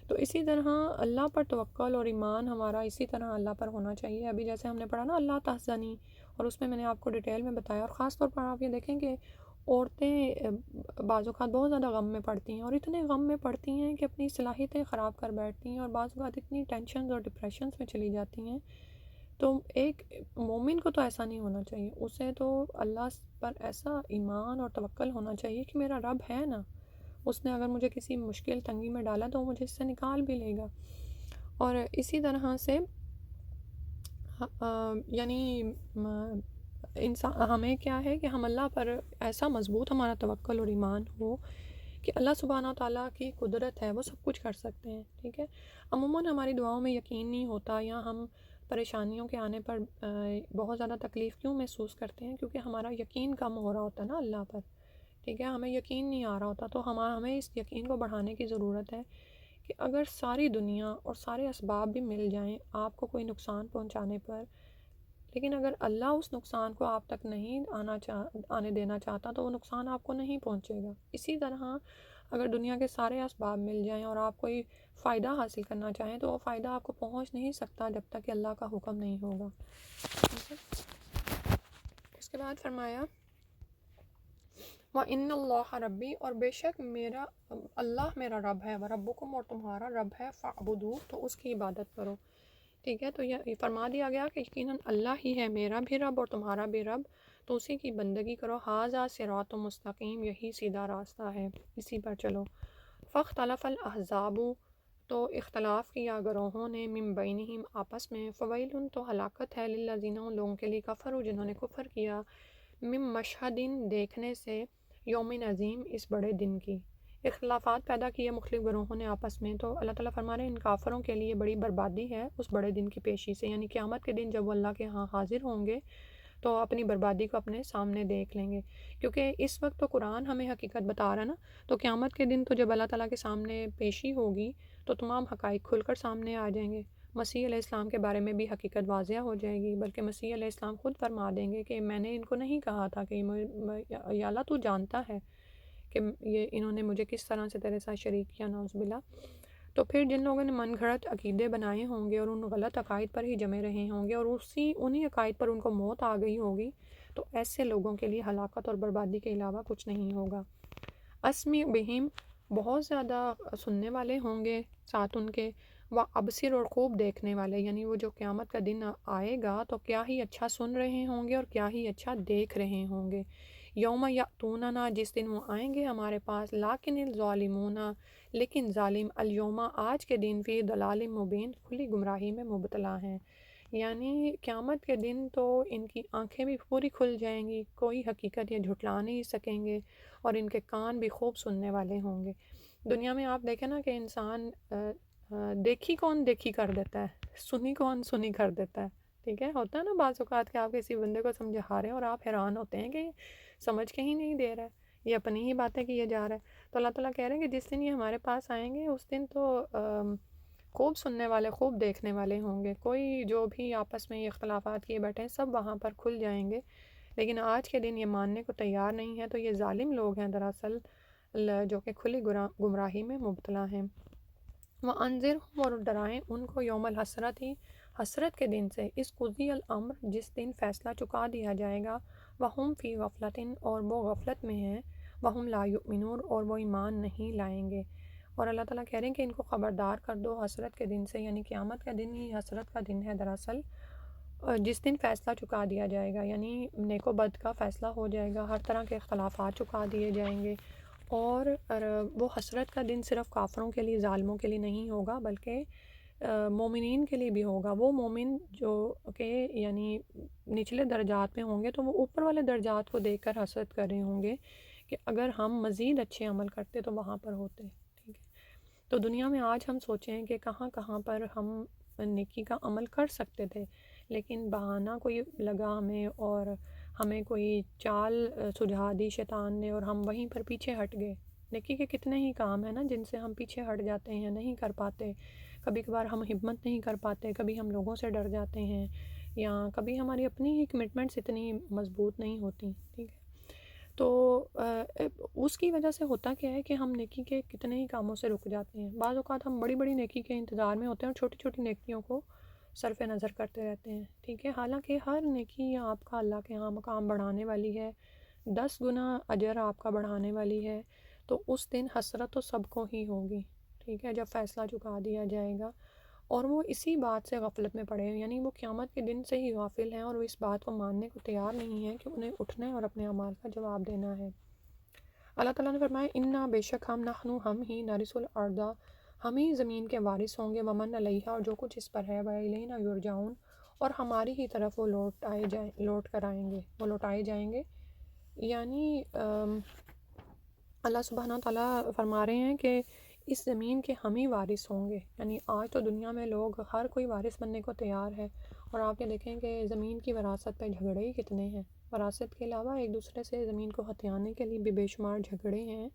تو اسی طرح اللہ پر توکل اور ایمان ہمارا اسی طرح اللہ پر ہونا چاہیے. ابھی جیسے ہم نے پڑھا نا اللہ تحزنی, اور اس میں نے آپ کو ڈیٹیل میں بتایا, اور خاص طور پر آپ یہ دیکھیں کہ عورتیں بعض اوقات بہت زیادہ غم میں پڑتی ہیں, اور اتنے غم میں پڑتی ہیں کہ اپنی صلاحیتیں خراب کر بیٹھتی ہیں, اور بعض اوقات اتنی ٹینشنز اور ڈپریشنز میں چلی جاتی ہیں. تو ایک مومن کو تو ایسا نہیں ہونا چاہیے, اسے تو اللہ پر ایسا ایمان اور توکل ہونا چاہیے کہ میرا رب ہے نا, اس نے اگر مجھے کسی مشکل تنگی میں ڈالا تو وہ مجھے اس سے نکال بھی لے گا. اور اسی طرح سے یعنی انسان ہمیں کیا ہے کہ ہم اللہ پر ایسا مضبوط ہمارا توکل اور ایمان ہو کہ اللہ سبحانہ و تعالیٰ کی قدرت ہے, وہ سب کچھ کر سکتے ہیں. ٹھیک ہے, عموماً ہماری دعاؤں میں یقین نہیں ہوتا, یا ہم پریشانیوں کے آنے پر بہت زیادہ تکلیف کیوں محسوس کرتے ہیں, کیونکہ ہمارا یقین کم ہو رہا ہوتا ہے نا اللہ پر. ٹھیک ہے, ہمیں یقین نہیں آ رہا ہوتا, تو ہمیں اس یقین کو بڑھانے کی ضرورت ہے کہ اگر ساری دنیا اور سارے اسباب بھی مل جائیں آپ کو کوئی نقصان پہنچانے پر, لیکن اگر اللہ اس نقصان کو آپ تک نہیں آنے دینا چاہتا تو وہ نقصان آپ کو نہیں پہنچے گا. اسی طرح اگر دنیا کے سارے اسباب مل جائیں اور آپ کوئی فائدہ حاصل کرنا چاہیں تو وہ فائدہ آپ کو پہنچ نہیں سکتا جب تک کہ اللہ کا حکم نہیں ہوگا. اس کے بعد فرمایا وَإِنَّ اللَّهَ رَبِّي, اور بے شک اللہ میرا رب ہے, وَرَبُّكُمْ, اور تمہارا رب ہے, فَاعْبُدُوهُ, تو اس کی عبادت کرو. ٹھیک ہے, تو یہ فرما دیا گیا کہ یقیناً اللہ ہی ہے میرا بھی رب اور تمہارا بھی رب, تو اسی کی بندگی کرو. ھذا صراط مستقیم, یہی سیدھا راستہ ہے, اسی پر چلو. فاختلف الاحزاب, تو اختلاف کیا گروہوں نے, من بینہم, آپس میں, فویل, تو ہلاکت ہے, للذین, ان لوگوں کے لیے, کفروا, جنہوں نے کفر کیا, من مشہدین دیکھنے سے یوم عظیم اس بڑے دن کی۔ اختلافات پیدا کیے مختلف گروہوں نے آپس میں، تو اللہ تعالیٰ فرما رہے ہیں ان کافروں کے لیے بڑی بربادی ہے اس بڑے دن کی پیشی سے، یعنی قیامت کے دن جب وہ اللہ کے ہاں حاضر ہوں گے تو اپنی بربادی کو اپنے سامنے دیکھ لیں گے، کیونکہ اس وقت تو قرآن ہمیں حقیقت بتا رہا ہے نا، تو قیامت کے دن تو جب اللہ تعالیٰ کے سامنے پیشی ہوگی تو تمام حقائق کھل کر سامنے آ جائیں گے۔ مسیح علیہ السلام کے بارے میں بھی حقیقت واضح ہو جائے گی، بلکہ مسیح علیہ السلام خود فرما دیں گے کہ میں نے ان کو نہیں کہا تھا کہ یا اللہ تو جانتا ہے کہ یہ انہوں نے مجھے کس طرح سے تیرے ساتھ شریک کیا، نعوذ باللہ۔ تو پھر جن لوگوں نے من گھڑت عقیدے بنائے ہوں گے اور ان غلط عقائد پر ہی جمے رہے ہوں گے اور انہی عقائد پر ان کو موت آ گئی ہوگی، تو ایسے لوگوں کے لیے ہلاکت اور بربادی کے علاوہ کچھ نہیں ہوگا۔ اسمی بہم، بہت زیادہ سننے والے ہوں گے ساتھ ان کے، وہ ابصر، اور خوب دیکھنے والے، یعنی وہ جو قیامت کا دن آئے گا تو کیا ہی اچھا سن رہے ہوں گے اور کیا ہی اچھا دیکھ رہے ہوں گے۔ یوم یاتوننا، جس دن وہ آئیں گے ہمارے پاس، لیکن الظالمون، لیکن ظالم، الیوم، آج کے دن، فی ضلال مبین، کھلی گمراہی میں مبتلا ہیں۔ یعنی قیامت کے دن تو ان کی آنکھیں بھی پوری کھل جائیں گی، کوئی حقیقت یہ جھٹلا نہیں سکیں گے، اور ان کے کان بھی خوب سننے والے ہوں گے۔ دنیا میں آپ دیکھیں نا کہ انسان دیکھی کون دیکھی کر دیتا ہے، سنی کون سنی کر دیتا ہے، ٹھیک ہے، ہوتا ہے نا بعض اوقات کہ آپ کسی بندے کو سمجھا رہے ہیں اور آپ حیران ہوتے ہیں کہ سمجھ کے ہی نہیں دے رہا ہے، یہ اپنی ہی باتیں کیے جا رہا ہے۔ تو اللہ تعالیٰ کہہ رہے ہیں کہ جس دن یہ ہمارے پاس آئیں گے اس دن تو خوب سننے والے، خوب دیکھنے والے ہوں گے، کوئی جو بھی آپس میں یہ اختلافات کیے بیٹھے ہیں سب وہاں پر کھل جائیں گے، لیکن آج کے دن یہ ماننے کو تیار نہیں ہے، تو یہ ظالم لوگ ہیں دراصل جو کہ کھلی گمراہی میں مبتلا ہیں۔ وَأَنذِرْهُمْ، اور ڈرائیں ان کو، یوم الحسرت، ہی حسرت کے دن سے، اس قضی الامر، جس دن فیصلہ چکا دیا جائے گا، وَهُمْ فِي غَفْلَةٍ، اور وہ غفلت میں ہیں، وَهُمْ لَا يُؤْمِنُونَ، اور وہ ایمان نہیں لائیں گے۔ اور اللہ تعالیٰ کہہ رہے ہیں کہ ان کو خبردار کر دو حسرت کے دن سے، یعنی قیامت کا دن ہی حسرت کا دن ہے دراصل، جس دن فیصلہ چکا دیا جائے گا، یعنی نیک و بد کا فیصلہ ہو جائے گا، ہر طرح کے اختلافات چکا دیے جائیں گے۔ اور وہ حسرت کا دن صرف کافروں کے لیے، ظالموں کے لیے نہیں ہوگا، بلکہ مومنین کے لیے بھی ہوگا۔ وہ مومن جو کہ یعنی نچلے درجات میں ہوں گے تو وہ اوپر والے درجات کو دیکھ کر حسرت کر رہے ہوں گے کہ اگر ہم مزید اچھے عمل کرتے تو وہاں پر ہوتے، ٹھیک ہے۔ تو دنیا میں آج ہم سوچیں کہ کہاں کہاں پر ہم نیکی کا عمل کر سکتے تھے، لیکن بہانہ کوئی لگا ہمیں اور ہمیں کوئی چال سجھا دی شیطان نے اور ہم وہیں پر پیچھے ہٹ گئے۔ نیکی کے کتنے ہی کام ہیں نا جن سے ہم پیچھے ہٹ جاتے ہیں، نہیں کر پاتے، کبھی کبھار ہم ہمت نہیں کر پاتے، کبھی ہم لوگوں سے ڈر جاتے ہیں، یا کبھی ہماری اپنی ہی کمٹمنٹس اتنی مضبوط نہیں ہوتی، ٹھیک ہے۔ تو اس کی وجہ سے ہوتا کیا ہے کہ ہم نیکی کے کتنے ہی کاموں سے رک جاتے ہیں۔ بعض اوقات ہم بڑی بڑی نیکی کے انتظار میں ہوتے ہیں اور چھوٹی چھوٹی نیکیوں کو صرف نظر کرتے رہتے ہیں، ٹھیک ہے، حالانکہ ہر نیکی آپ کا اللہ کے ہاں مقام بڑھانے والی ہے، 10 گنا اجر آپ کا بڑھانے والی ہے۔ تو اس دن حسرت تو سب کو ہی ہوگی، ٹھیک ہے، جب فیصلہ چکا دیا جائے گا، اور وہ اسی بات سے غفلت میں پڑے ہیں، یعنی وہ قیامت کے دن سے ہی غافل ہیں اور وہ اس بات کو ماننے کو تیار نہیں ہیں کہ انہیں اٹھنا ہے اور اپنے اعمال کا جواب دینا ہے۔ اللہ تعالیٰ نے فرمایا انا، بے شک ہم ہی نرث الارض، ہم ہی زمین کے وارث ہوں گے، ومن علیہا، اور جو کچھ اس پر ہے، وإلینا یرجعون، اور ہماری ہی طرف وہ لوٹ کر آئیں گے، وہ لوٹائے جائیں گے۔ یعنی اللہ سبحانہ تعالیٰ فرما رہے ہیں کہ اس زمین کے ہم ہی وارث ہوں گے، یعنی آج تو دنیا میں لوگ ہر کوئی وارث بننے کو تیار ہے، اور آپ یہ دیکھیں کہ زمین کی وراثت پہ جھگڑے ہی کتنے ہیں، وراثت کے علاوہ ایک دوسرے سے زمین کو ہتھیانے کے لیے بھی بے شمار جھگڑے ہیں۔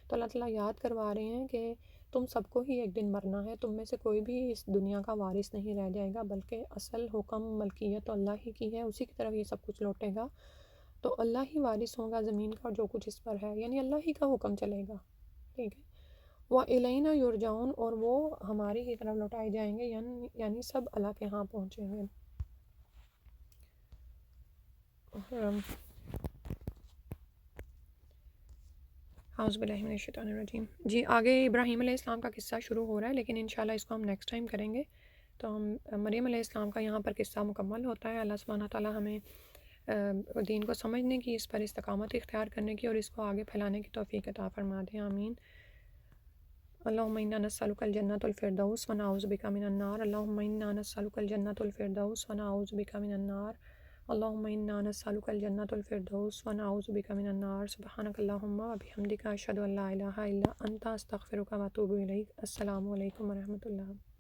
تو اللہ تعالیٰ یاد کروا رہے ہیں کہ تم سب کو ہی ایک دن مرنا ہے، تم میں سے کوئی بھی اس دنیا کا وارث نہیں رہ جائے گا، بلکہ اصل حکم ملکیت تو اللہ ہی کی ہے، اسی کی طرف یہ سب کچھ لوٹے گا، تو اللہ ہی وارث ہوگا زمین کا اور جو کچھ اس پر ہے، یعنی اللہ ہی کا حکم چلے گا، ٹھیک ہے۔ وَإِلَيْنَا يُرْجَعُونَ، اور وہ ہماری ہی طرف لوٹائے جائیں گے، یعنی سب اللہ کے ہاں پہنچیں گے۔ اعوذ باللہ من الشیطان الرجیم۔ جی آگے ابراہیم علیہ السلام کا قصہ شروع ہو رہا ہے، لیکن انشاءاللہ اس کو ہم نیکسٹ ٹائم کریں گے۔ تو ہم مریم علیہ السلام کا یہاں پر قصہ مکمل ہوتا ہے۔ اللہ سبحانہ تعالیٰ ہمیں دین کو سمجھنے کی، اس پر استقامت اختیار کرنے کی اور اس کو آگے پھیلانے کی توفیق عطا فرما دیں، آمین۔ اللہم انا نسألک الجنۃ الفردوس ونعوذ بک من النار، اللہم انا نسألک الجنۃ الفردوس ونعوذ بک من النار، اللہم انا نسألک الجنۃ الفردوس ونعوذ بک من النار سبحانک اللہم وبحمدک اشہد ان لا الہ الا انت استغفرک واتوب الیک۔ السلام علیکم ورحمۃ اللہ۔